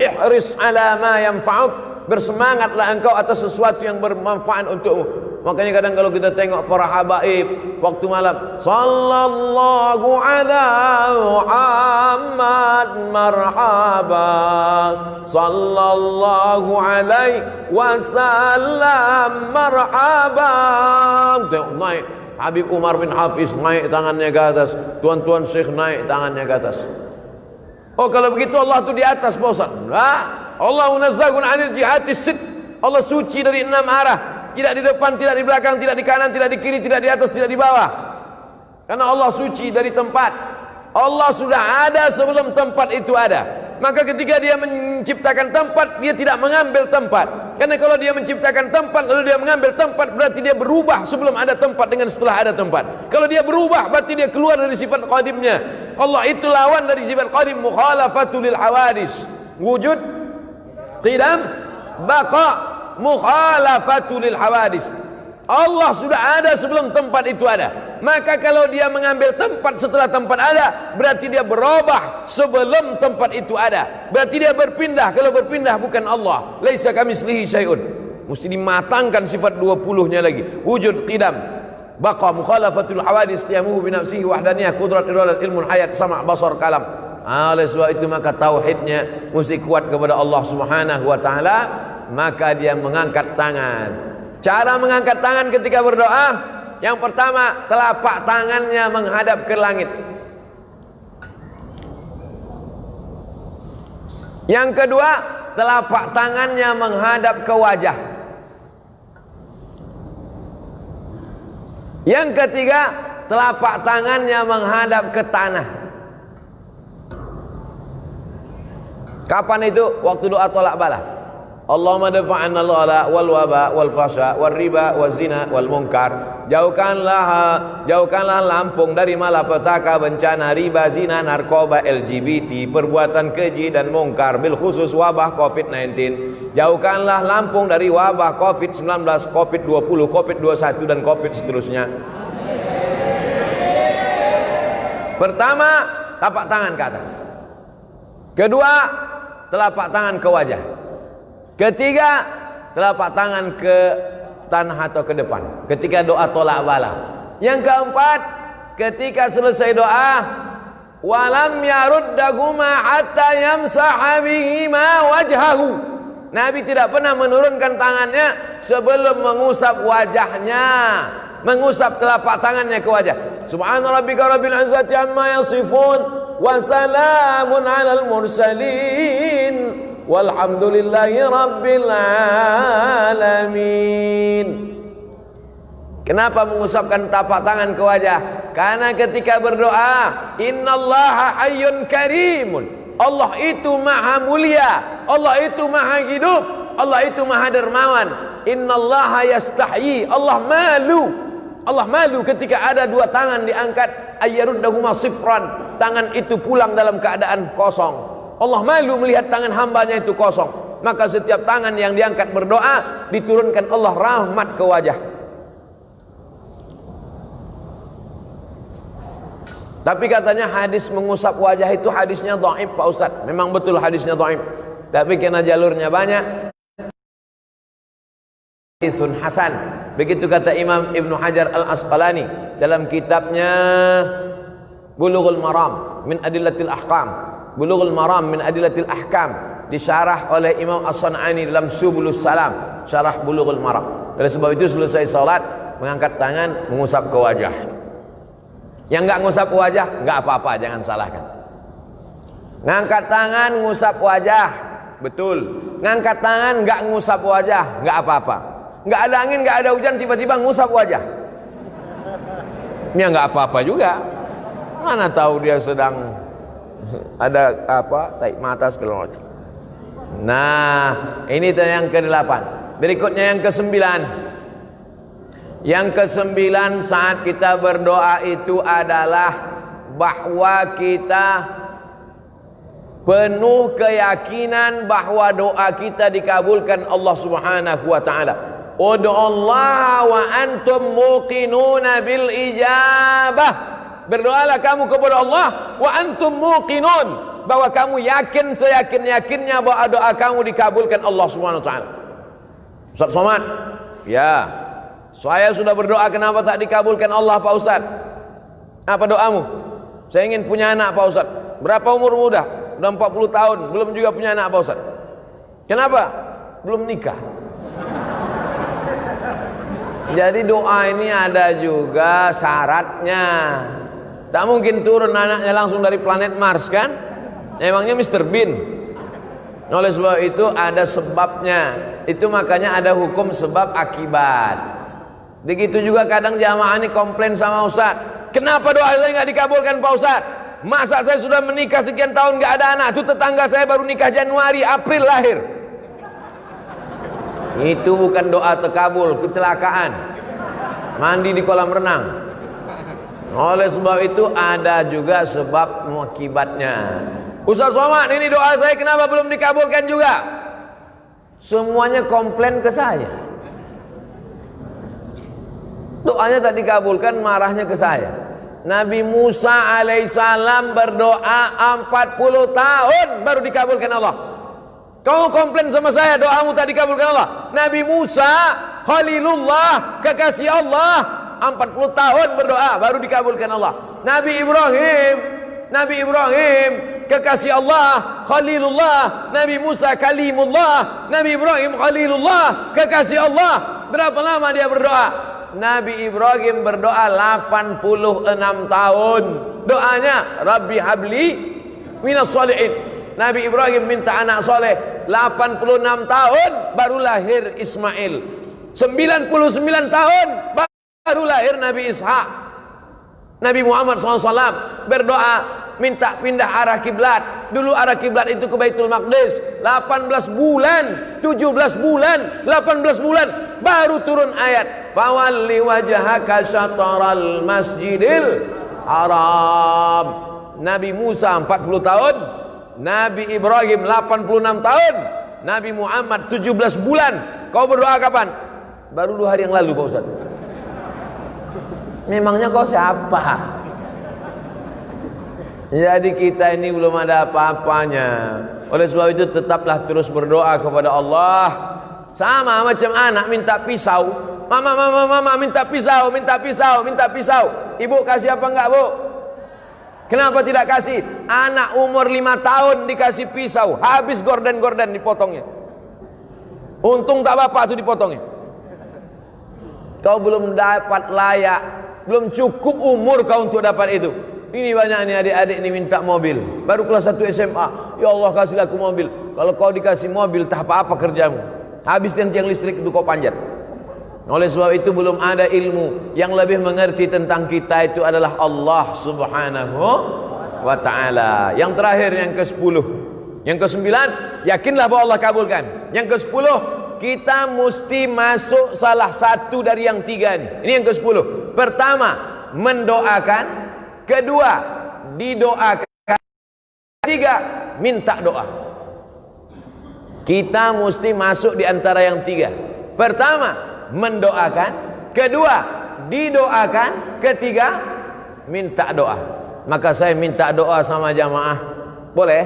ihris ala ma yanfa'uk, bersemangatlah engkau atas sesuatu yang bermanfaat untukmu. Makanya kadang kalau kita tengok para habaib waktu malam, sallallahu ala Muhammad marhaba, sallallahu alaihi wasallam marhaba. Tengok naik Habib Umar bin Hafiz, naik tangannya ke atas. Tuan-tuan Syekh naik tangannya ke atas. Oh kalau begitu Allah tu di atas Pak Ustaz. Allah munazzahun anil jihatis sid. Allah suci dari 6 arah. Tidak di depan, tidak di belakang, tidak di kanan, tidak di kiri, tidak di atas, tidak di bawah. Karena Allah suci dari tempat. Allah sudah ada sebelum tempat itu ada. Maka ketika dia menciptakan tempat, dia tidak mengambil tempat. Karena kalau dia menciptakan tempat lalu dia mengambil tempat, berarti dia berubah sebelum ada tempat dengan setelah ada tempat. Kalau dia berubah, berarti dia keluar dari sifat qadimnya. Allah itu lawan dari sifat qadim, mukhalafatul lil hawadis. Wujud, qidam, baqa, mukhalafatul lil hawadis. Allah sudah ada sebelum tempat itu ada. Maka kalau dia mengambil tempat setelah tempat ada, berarti dia berubah sebelum tempat itu ada. Berarti dia berpindah. Kalau berpindah bukan Allah. Laisa kamitslihi syai'un. Mesti dimatangkan sifat 20-nya lagi. Wujud, qidam, baqa, mukhalafatul hawadis, qiyamuhu bi nafsihi, wahdaniyah, qudrat, iradat, ilmun, hayat, sama', basar, kalam. Oleh sebab itu maka tauhidnya mesti kuat kepada Allah Subhanahu wa taala, maka dia mengangkat tangan. Cara mengangkat tangan ketika berdoa, yang pertama telapak tangannya menghadap ke langit. Yang kedua, telapak tangannya menghadap ke wajah. Yang ketiga, telapak tangannya menghadap ke tanah. Kapan itu? Waktu doa tolak bala. Allahumma dafa'anna al-ghala wal waba wal fasha wal riba wal zina wal munkar. Jauhkanlah Lampung dari malapetaka, bencana, riba, zina, narkoba, LGBT, perbuatan keji dan mungkar, bil khusus wabah COVID-19. Jauhkanlah Lampung dari wabah COVID-19, COVID-20, COVID-21 dan COVID seterusnya. Pertama, tapak tangan ke atas. Kedua, telapak tangan ke wajah. Ketiga, telapak tangan ke tanah atau ke depan ketika doa tolak bala. Yang keempat, ketika selesai doa, walam yaruddahuma hatta yamsaha bihima wajhahu. Nabi tidak pernah menurunkan tangannya sebelum mengusap wajahnya, mengusap telapak tangannya ke wajah. Subhana rabbika rabbil izzati amma yasifun wa salamun alal mursalin walhamdulillahi rabbil alamin. Kenapa mengusapkan tapak tangan ke wajah? Karena ketika berdoa, innallaha hayyun karimun, Allah itu maha mulia, Allah itu maha hidup, Allah itu maha dermawan. Innallaha yastahyi, Allah malu ketika ada dua tangan diangkat, ayyaruddahuma sifran, tangan itu pulang dalam keadaan kosong. Allah malu melihat tangan hambanya itu kosong. Maka setiap tangan yang diangkat berdoa, diturunkan Allah rahmat ke wajah. Tapi katanya hadis mengusap wajah itu hadisnya dhaif Pak Ustadz. Memang betul hadisnya dhaif, tapi karena jalurnya banyak, hadisun hasan. Begitu kata Imam Ibnu Hajar Al-Asqalani dalam kitabnya Bulughul Maram min Adillatil Ahkam, Bulughul Maram min Adillatil Ahkam, disyarah oleh Imam As-San'ani dalam Subulus Salam, syarah Bulughul Maram. Oleh sebab itu selesai salat, mengangkat tangan, mengusap ke wajah. Yang enggak ngusap ke wajah, enggak apa-apa, jangan salahkan. Ngangkat tangan, ngusap wajah, betul. Ngangkat tangan, enggak ngusap wajah, enggak apa-apa. Enggak ada angin, enggak ada hujan, tiba-tiba ngusap wajah. Ini enggak apa-apa juga. Mana tahu dia sedang ada apa, tarik mata segala macam. Nah, ini yang ke-8. Berikutnya yang ke-9. Yang ke-9 saat kita berdoa itu adalah bahwa kita penuh keyakinan bahwa doa kita dikabulkan Allah Subhanahu wa taala. Ud'ullaha wa antum muqinuna bil ijabah. Berdoalah kamu kepada Allah wa antum muqinun, bahwa kamu yakin seyakin-yakinnya bahwa doa kamu dikabulkan Allah Subhanahu wa taala. Ustaz Somad, ya, saya sudah berdoa, kenapa tak dikabulkan Allah Pak Ustaz? Apa doamu? Saya ingin punya anak Pak Ustaz. Berapa umurmu udah? Udah 40 tahun, belum juga punya anak Pak Ustaz. Kenapa? Belum nikah. Jadi doa ini ada juga syaratnya. Tak mungkin turun anaknya langsung dari planet Mars kan? Emangnya Mr. Bean? Oleh sebab itu ada sebabnya. Itu makanya ada hukum sebab akibat. Begitu juga kadang jamaah ini komplain sama Ustaz, kenapa doa saya nggak dikabulkan Pak Ustaz? Masa saya sudah menikah sekian tahun nggak ada anak? Itu tetangga saya baru nikah Januari, April lahir. Itu bukan doa terkabul, kecelakaan. Mandi di kolam renang. Oleh sebab itu ada juga sebab akibatnya. Ustaz Somad, ini doa saya kenapa belum dikabulkan juga? Semuanya komplain ke saya. Doanya tak dikabulkan, marahnya ke saya. Nabi Musa alaihissalam berdoa 40 tahun baru dikabulkan Allah. Kamu komplain sama saya, doamu tak dikabulkan Allah. Nabi Musa Khalilullah, kekasih Allah, 40 tahun berdoa baru dikabulkan Allah. Nabi Ibrahim kekasih Allah, Khalilullah. Nabi Musa Kalimullah, Nabi Ibrahim Khalilullah, kekasih Allah. Berapa lama dia berdoa? Nabi Ibrahim berdoa 86 tahun. Doanya Rabbi habli minas sholihin. Nabi Ibrahim minta anak soleh. 86 tahun baru lahir Ismail. 99 tahun baru lahir Nabi Ishak. Nabi Muhammad SAW berdoa minta pindah arah kiblat. Dulu arah kiblat itu ke Baitul Maqdis 18 bulan, 17 bulan, 18 bulan baru turun ayat fawalli wajhaka syatral masjidil haram. Nabi Musa 40 tahun, Nabi Ibrahim 86 tahun, Nabi Muhammad 17 bulan. Kau berdoa kapan? Baru 2 hari yang lalu Pak Ustaz. Memangnya kau siapa? Jadi kita ini belum ada apa-apanya. Oleh sebab itu tetaplah terus berdoa kepada Allah. Sama macam anak minta pisau. Mama minta pisau, minta pisau, minta pisau. Ibu kasih apa enggak, Bu? Kenapa tidak kasih? Anak umur 5 tahun dikasih pisau, habis gorden-gorden dipotongnya. Untung tak bapak itu dipotongnya. Kau belum dapat layak, belum cukup umur kau untuk dapat itu. Ini banyak nih adik-adik ini minta mobil, baru kelas 1 SMA. Ya Allah kasihlah aku mobil. Kalau kau dikasih mobil tak apa-apa kerjamu, habis tiang listrik itu kau panjat. Oleh sebab itu belum ada ilmu. Yang lebih mengerti tentang kita itu adalah Allah Subhanahu wa ta'ala. Yang terakhir, yang ke-10. Yang ke-9, yakinlah bahwa Allah kabulkan. Yang ke-10, kita mesti masuk salah satu dari yang 3 ini. Ini yang ke-10. Pertama, mendoakan. Kedua, didoakan. Ketiga, minta doa. Kita mesti masuk di antara yang 3. Pertama, mendoakan. Kedua, didoakan. Ketiga, minta doa. Maka saya minta doa sama jamaah. Boleh?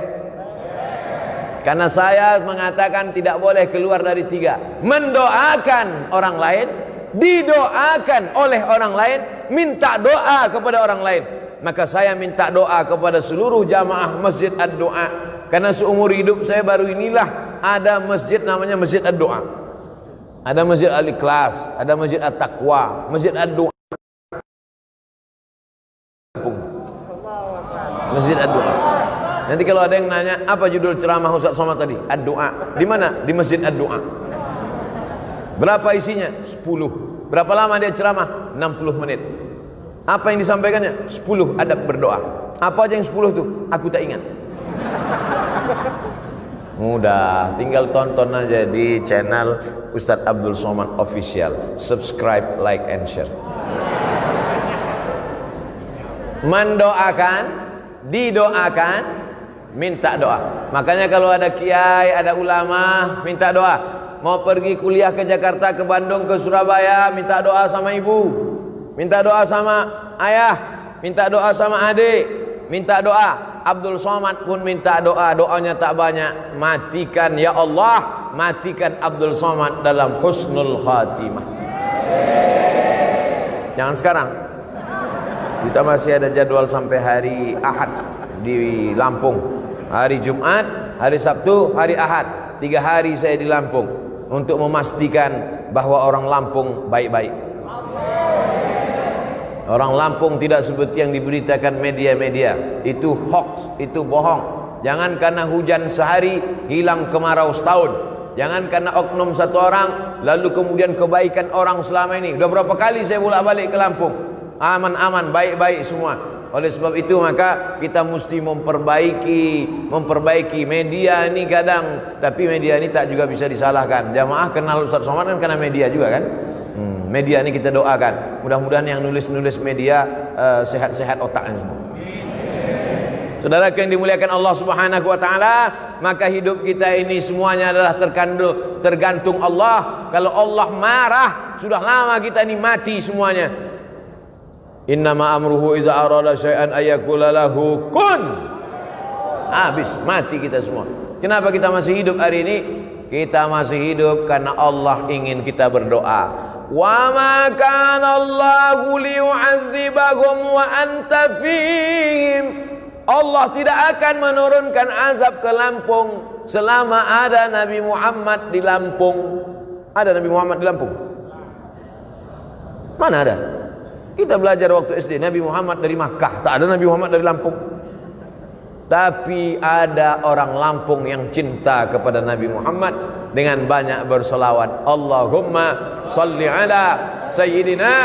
Karena saya mengatakan tidak boleh keluar dari 3. Mendoakan orang lain, didoakan oleh orang lain, minta doa kepada orang lain. Maka saya minta doa kepada seluruh jamaah Masjid Ad-Doa. Karena seumur hidup saya baru inilah ada masjid namanya Masjid Ad-Doa. Ada Masjid Al-Ikhlas, ada Masjid At-Taqwa, Masjid Ad-Doa. Masjid Ad-Doa. Nanti kalau ada yang nanya, apa judul ceramah Ustaz Somad tadi? Ad-Doa. Di mana? Di Masjid Ad-Doa. Berapa isinya? 10. Berapa lama dia ceramah? 60 menit. Apa yang disampaikannya? 10 adab berdoa. Apa aja yang 10 itu? Aku tak ingat. Mudah, tinggal tonton aja di channel Ustadz Abdul Somad Official. Subscribe, like, and share. Mendoakan, didoakan, minta doa. Makanya kalau ada kiai, ada ulama, minta doa. Mau pergi kuliah ke Jakarta, ke Bandung, ke Surabaya, minta doa sama ibu, minta doa sama ayah, minta doa sama adik, minta doa. Abdul Somad pun minta doa, doanya tak banyak. Matikan ya Allah, matikan Abdul Somad dalam husnul khatimah. Jangan sekarang. Kita masih ada jadwal sampai hari Ahad di Lampung. Hari Jumat, hari Sabtu, hari Ahad. 3 hari saya di Lampung untuk memastikan bahwa orang Lampung baik-baik. Orang Lampung tidak seperti yang diberitakan media-media. Itu hoax, itu bohong. Jangan karena hujan sehari hilang kemarau setahun. Jangan karena oknum satu orang lalu kemudian kebaikan orang selama ini. Sudah berapa kali saya bolak-balik ke Lampung, aman-aman, baik-baik semua. Oleh sebab itu maka kita mesti memperbaiki media ini kadang, tapi media ini tak juga bisa disalahkan. Jamaah kenal Ustaz Somad kan karena media juga kan. Media ini kita doakan, mudah-mudahan yang nulis-nulis media sehat-sehat otaknya semua. Saudara yang dimuliakan Allah Subhanahu wa taala, maka hidup kita ini semuanya adalah tergantung Allah. Kalau Allah marah, sudah lama kita ini mati semuanya. Innama amruhu iza arada syai'an ayyakula lahu kun. Habis, mati kita semua. Kenapa kita masih hidup hari ini? Kita masih hidup karena Allah ingin kita berdoa. Wa ma kana Allahu liyu'adzibahum wa anta fihim. Allah tidak akan menurunkan azab ke Lampung selama ada Nabi Muhammad di Lampung. Ada Nabi Muhammad di Lampung? Mana ada? Kita belajar waktu SD Nabi Muhammad dari Makkah, tak ada Nabi Muhammad dari Lampung. Tapi ada orang Lampung yang cinta kepada Nabi Muhammad dengan banyak bersolawat. Allahumma salli ala Sayyidina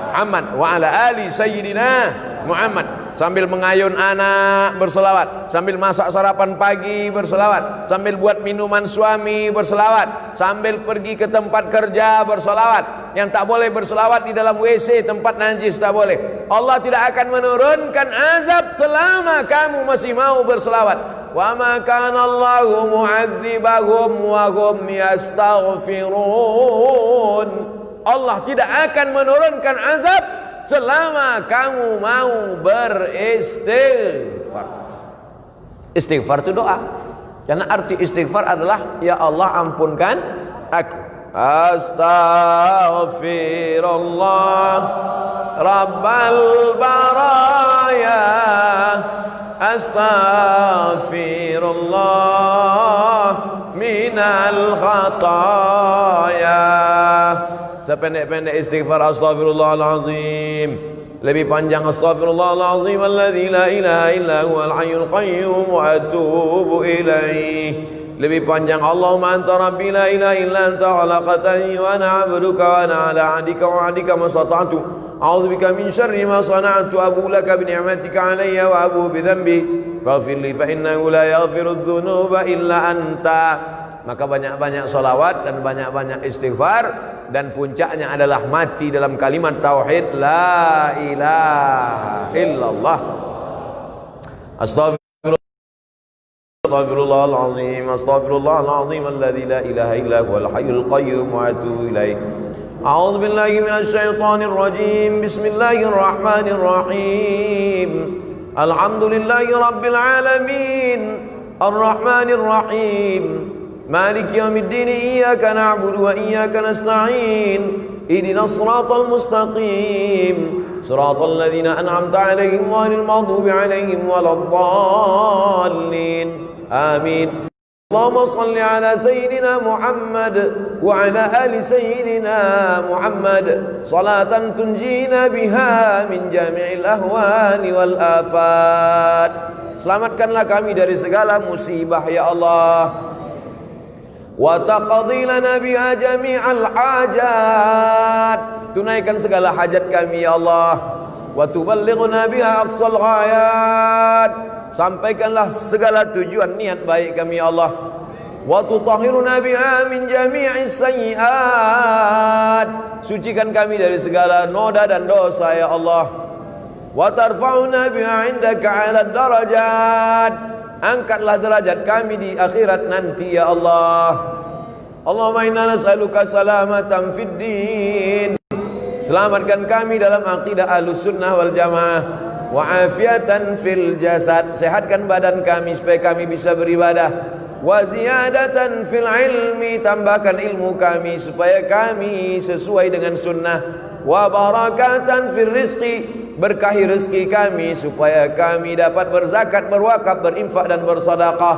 Muhammad wa ala ali Sayyidina Muhammad. sambil mengayun anak berselawat, sambil masak sarapan pagi berselawat, sambil buat minuman suami berselawat, sambil pergi ke tempat kerja berselawat. Yang tak boleh berselawat di dalam WC, tempat najis tak boleh. Allah tidak akan menurunkan azab selama kamu masih mau berselawat. Wa ma kana Allahu mu'adzibahum wa hum yastaghfirun. Allah tidak akan menurunkan azab selama kamu mau beristighfar. Istighfar itu doa. Karena arti istighfar adalah ya Allah ampunkan aku. Astaghfirullah Rabbal baraya, astaghfirullah minal khataya. Sependek-pendek istighfar astaghfirullahalazim. Lebih panjang astaghfirullahalazim alladzi la ilaha illa huwal hayyul qayyum wa atubu ilaih. Lebih panjang Allahumma anta rabbi la ilaha illa anta khalaqtani wa ana 'abduka wa ana 'ala 'ahdika wa 'adika mastata'tu. A'udzubika min syarri ma sana'tu, abu laka bi ni'matika 'alayya wa abu bi dhanbi faghfir li fa innahu la yaghfiru dzunuba illa anta. Maka banyak-banyak salawat dan banyak-banyak istighfar, dan puncaknya adalah mati dalam kalimat tauhid la ilaha illallah. Astaghfirullahalazim, astaghfirullahalazim alladzi la ilaha illa huwal hayyul qayyum wa atubu ilaih. A'udzu billahi minasy syaithanir rajim. Bismillahirrahmanirrahim. Alhamdulillahi rabbil alamin. Arrahmanir rahim. Maliki yaumiddin. Iyyaka na'budu wa iyyaka nasta'in. Ihdinas siratal mustaqim. Siratal ladzina an'amta 'alaihim ghairil maghdubi 'alaihim waladdallin. Amin. Allahumma salli ala sayyidina Muhammad wa ala ali sayyidina Muhammad salatan tunjina biha min jami'il ahwali wal afat. Selamatkanlah kami dari segala musibah ya Allah. Wa taqdi lana biha jami'al hajat. Tunaikan segala hajat kami ya Allah. Wa tuballighna biha aqsal ghayat. Sampaikanlah segala tujuan niat baik kami ya Allah. Wa tutahhiruna biha min jami'is sayyi'at. Sucikan kami dari segala noda dan dosa ya Allah. Wa tarfa'una biha 'indaka 'ala darajat. Angkatlah derajat kami di akhirat nanti ya Allah. Allahumma inna nas'aluka salamatan fid din. Selamatkan kami dalam akidah Ahlussunnah wal Jamaah. Wa afiatan fil jasad. Sehatkan badan kami supaya kami bisa beribadah. Wa ziyadatan fil ilmi. Tambahkan ilmu kami supaya kami sesuai dengan sunnah. Wa barakatan fil rizqi. Berkahi rezeki kami supaya kami dapat berzakat, berwakaf, berinfak dan bersedekah.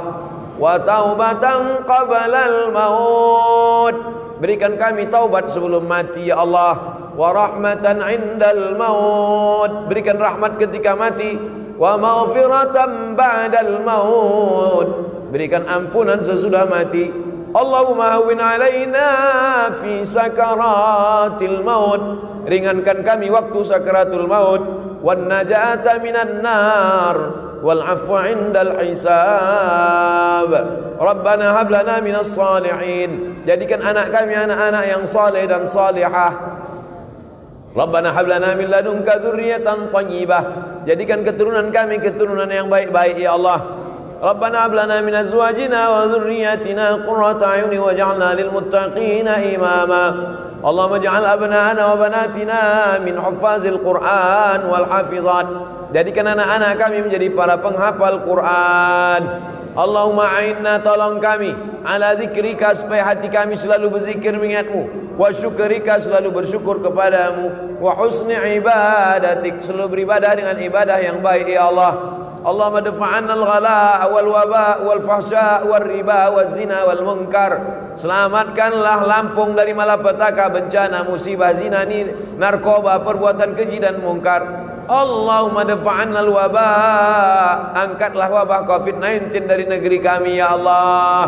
Wa taubatan qablal maut. Berikan kami taubat sebelum mati ya Allah. Wa rahmatan indal maut. Berikan rahmat ketika mati. Wa maghfiratan ba'dal maut. Berikan ampunan sesudah mati. Allahumma hawwin alaina fi sakaratil maut. Ringankan kami waktu sakaratul maut. Wan najata minan nar. Wal afwa indal hisab. Rabbana hab lana minas salihin. Jadikan anak kami anak-anak yang saleh dan salihah. Rabbana hab lana min ladunka dzurriyyatan thayyibah. Jadikan keturunan kami keturunan yang baik-baik ya Allah. Rabbana hab lana min azwajina wa dzurriyyatina qurrata a'yunin waj'alna lil muttaqina imama. Allahumma ij'al abna'ana wa banatina min huffazil Qur'an wal hafizat. Jadikan anak-anak kami menjadi para penghafal Quran. Allahumma a'inna, tolong kami, ala zikrika, supaya hati kami selalu berzikir mengingatmu, wa syukrika, selalu bersyukur kepadamu, wa husni ibadatik, selalu beribadah dengan ibadah yang baik ya Allah. Allahumma dafa'anna al-ghala wal waba wal fahsya wal riba wal zina wal munkar. Selamatkanlah Lampung dari malapetaka, bencana, musibah, zina, narkoba, perbuatan keji dan mungkar. Allahumma dafa'anna al-waba, angkatlah wabah COVID-19 dari negeri kami ya Allah.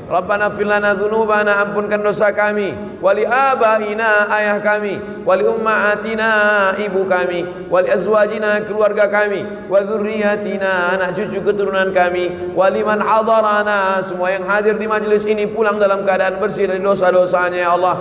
Rabbana fir lana dzunubana, ampunkan dosa kami, wali abaina, ayah kami, wali ummahatina, ibu kami, wali azwajina, keluarga kami, wa dzurriyyatina, anak cucu keturunan kami, wali man hadarana, semua yang hadir di majelis ini pulang dalam keadaan bersih dari dosa-dosanya ya Allah.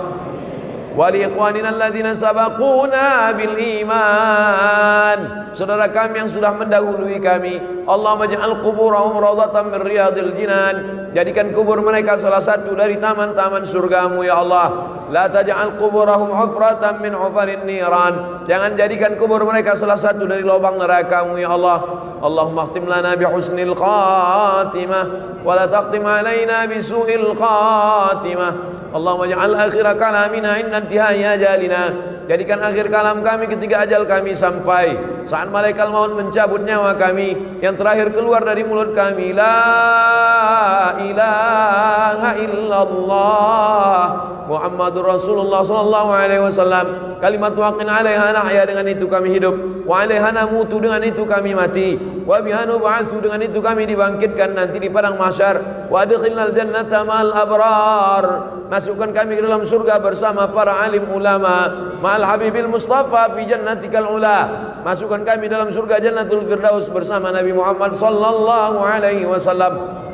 Wali ikhwanina alladzina sabaquna bil iman, saudara kami yang sudah mendahului kami, Allahumma ja'al quburahum rawdatan min riyadil jinan, jadikan kubur mereka salah satu dari taman-taman surgamu ya Allah. La taj'al quburahum hufratan min hufarin niran, jangan jadikan kubur mereka salah satu dari lubang neraka-Mu ya Allah. Allahumma khtim lana bi husnil khatimah wa la takhtim alaina bi su'il khatimah. Allahumma ja'al akhir kalamina inna intihai ajalina, jadikan akhir kalam kami ketika ajal kami sampai, saat malaikat maut mencabut nyawa kami, yang terakhir keluar dari mulut kami, la ilaha illallah Muhammadur Rasulullah sallallahu alaihi wasallam, kalimat waqin alaiha nahya, dengan itu kami hidup, wa alaiha namutu, dengan itu kami mati, wa biha nub'atsu, dengan itu kami dibangkitkan nanti di padang mahsyar, wa adkhilnal jannata ma'al abrar, masukkan kami ke dalam surga bersama para alim ulama, ma'al habibil mustafa fi jannatikal ula, masukkan kami dalam surga jannatul firdaus bersama Nabi Muhammad sallallahu alaihi wasallam.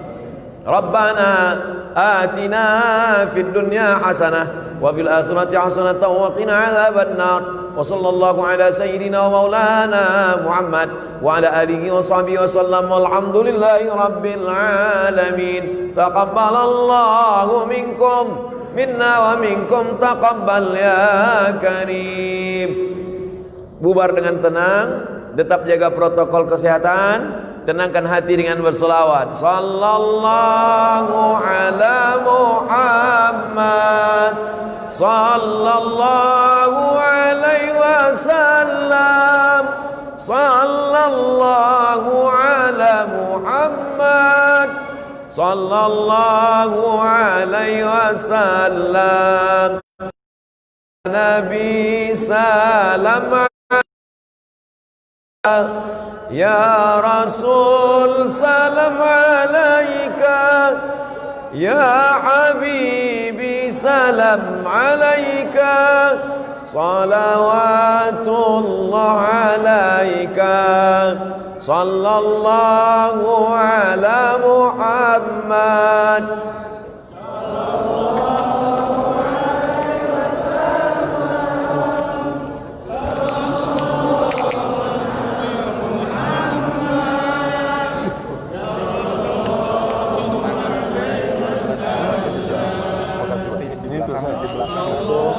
Rabbana atina fid dunya hasanah wa fil akhirati hasanah wa qina adzabannar, wa sallallahu ala sayyidina wa maulana Muhammad wa ala alihi wa sahbihi wa sallam, walhamdulillahi rabbil alamin. Taqabbalallahu minkum minna wa minkum taqabbal ya karim. Bubar dengan tenang, tetap jaga protokol kesehatan, tenangkan hati dengan berselawat. Sallallahu ala Muhammad, sallallahu alaihi wasallam, sallallahu ala Muhammad, sallallahu alaihi wasallam. Nabi salam ya Rasul salam alaika, ya Habibi salam alaika, salawatullah alaika, sallallahu ala Muhammad. Ini tuh di belakang itu